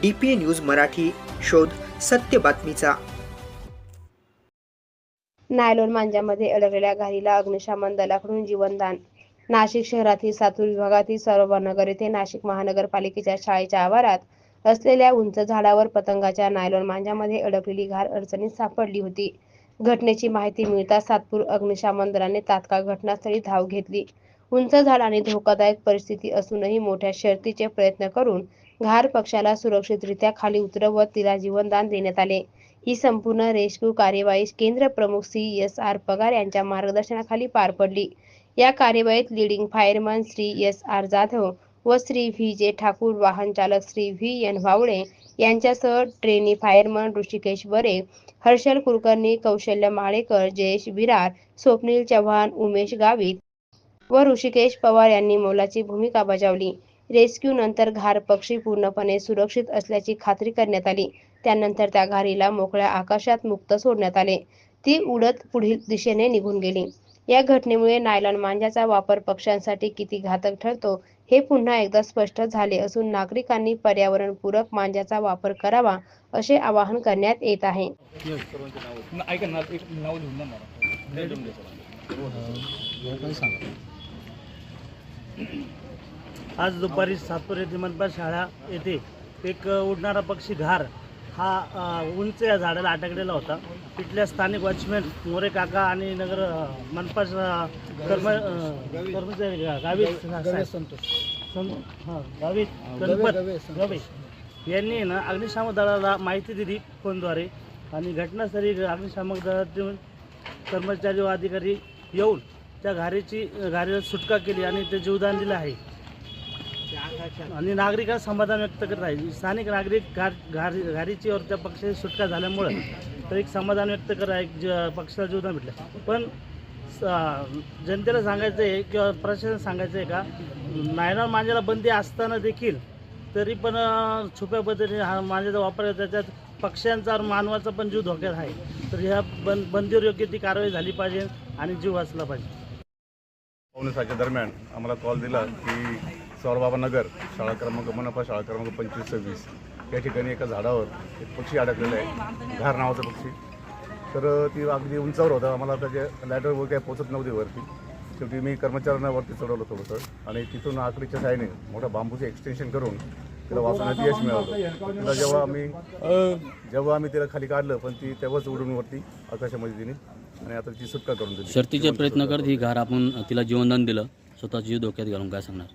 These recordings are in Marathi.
DPA न्यूज मराठी, शोध सत्य बातमीचा। नायलॉन मांजामध्ये अडकलेल्या घारीला अग्निशमन दलाकडून जीवनदान। नाशिक शहरातील सातूर विभागातील सरोवरनगर येथे नाशिक महानगरपालिकेच्या शाळेच्या आवारात असलेल्या उंच झाडावर पतंगाच्या नायलॉन मांजामध्ये अडकलेली घार अडचणीत सापडली होती। घटनेची माहिती मिळताच सातपूर अग्निशमन दलाने तात्काळ घटनास्थळी धाव घेतली। उंच झाड आणि धोकादायक परिस्थिती असूनही मोठ्या शर्तीचे प्रयत्न करून घार पक्षाला सुरक्षितरित्या खाली उतरवत तिला जीवनदान देण्यात आले। ही संपूर्ण रेस्क्यू कार्यवाही केंद्र प्रमुख CSR पगार यांच्या मार्गदर्शनाखाली पार पडली। या कार्यवाहीत leading fireman Shri SR Jadhav व श्री VJ ठाकूर, वाहन चालक श्री VN वावळे यांच्यासह ट्रेनी फायरमन ऋषिकेश बरे, हर्षल कुलकर्णी, कौशल्य माळेकर, जयेश विरार, स्वप्नील चव्हाण, उमेश गावित व ऋषिकेश पवार यांनी मोलाची भूमिका बजावली। रेस्क्यू नंतर घार पक्षी पूर्णपणे सुरक्षित असल्याची खात्री करण्यात आली। त्यानंतर त्या घारीला मोकळ्या आकाशात मुक्त सोडण्यात आले। ती उडत पुढील दिशेने निघून गेली। या घटनेमुळे नायलॉन मांजाचा वापर पक्ष्यांसाठी किती घातक ठरतो हे पुन्हा एकदा स्पष्ट झाले असून नागरिकांनी पर्यावरणपूरक मांजाचा वापर करावा असे आवाहन करण्यात येत आहे। आज दुपारी सातपूर येथे मनपा शाळा येथे एक उडणारा पक्षी घार हा उंच या झाडाला अटकलेला होता। तिथल्या स्थानिक वॉचमॅन मोरे काका आणि नगर मनपा कर्मचारी गावित गणपत यांनी अग्निशामक दलाला माहिती दिली फोनद्वारे आणि घटनास्थळी अग्निशामक दलातील कर्मचारी व अधिकारी येऊन त्या घारीला सुटका केली आणि ते जीवदान दिले आहे आणि नागरिकांना समाधान व्यक्त करत आहे। स्थानिक नागरिक घारीची और त्या पक्षाची सुटका झाल्यामुळे तर एक समाधान व्यक्त करत आहे, पक्षाला जीवदान भेटलं। पण जनतेला सांगायचं आहे किंवा प्रशासन सांगायचं आहे का, नायलॉन मांजाला बंदी असताना देखील तरी पण छुप्या पद्धतीने हा मांजाचा वापर त्याच्यात पक्ष्यांचा और मानवाचा पण जीव धोक्यात आहे। तर ह्या बंदीवर योग्य ती कारवाई झाली पाहिजे आणि जीव वाचला पाहिजे। 9:15 दरम्यान आम्हाला कॉल दिला की सौरबाबा नगर शाळा क्रमांक मनपा शाळा क्रमांक 2526 या ठिकाणी एका झाडावर एक पक्षी अडकलेला आहे, घार नावाचा पक्षी। तर ती अगदी उंचावर होता, आम्हाला त्याच्या लॅडरवर काही पोचत नव्हती वरती। शेवटी मी कर्मचाऱ्यांना वरती चढवलं थोडंसं आणि तिथून आकडीच्या साहाय्याने मोठा बांबूचे एक्सटेन्शन करून तिला वाचवण्यात यश मिळालं। तिला जेव्हा आम्ही तिला खाली काढलं पण ती तेव्हाच उडून वरती आकाशामध्ये तिने आणि आता ती सुटका करून दिली। शर्तीचे प्रयत्न करत ही घार आपण तिला जीवनदान दिलं, स्वतःचा जीव धोक्यात घालून, काय सांगणार?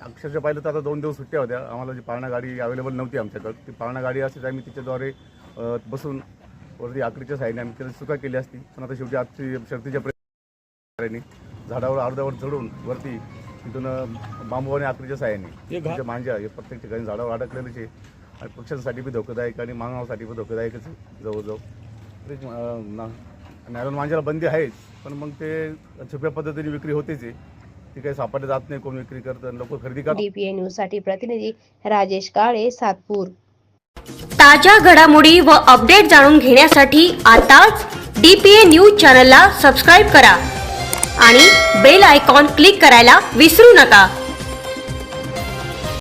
अक्षरशः पाहिलं तर आता 2 दिवस सुट्ट्या होत्या, आम्हाला जी पाळणा गाडी अवेलेबल नव्हती आमच्याकडे। ती पाळणा गाडी असते आम्ही तिच्याद्वारे बसून वरती आकडीच्या साहाय्याने आम्ही तिला सुटका केली असती। पण आता शेवटी आजची शर्तीच्या प्रयत्नाने झाडावर अर्ध्यावर चढून वरती तिथून बांबू आणि आकडीच्या साहाय्याने तिच्या मांजा हे प्रत्येक ठिकाणी झाडावर अडकलेलेच आहे आणि पक्ष्यांसाठी बी धोकादायक आणि मानवासाठी पण धोकादायकच आहे जवळजवळ। नायलॉन मांजाला बंदी आहेच, पण मग ते छुप्या पद्धतीने विक्री होतेच आहे, ती काही सापडले जात नाही कोण विक्री करतं, लोक खरेदी करतात। DPA न्यूज साठी प्रतिनिधी राजेश काळे, सातपूर। ताज्या घडामोडी व अपडेट जाणून घेण्यासाठी आताच DPA न्यूज चॅनलला सबस्क्राईब करा आणि बेल आयकॉन क्लिक करायला विसरू नका।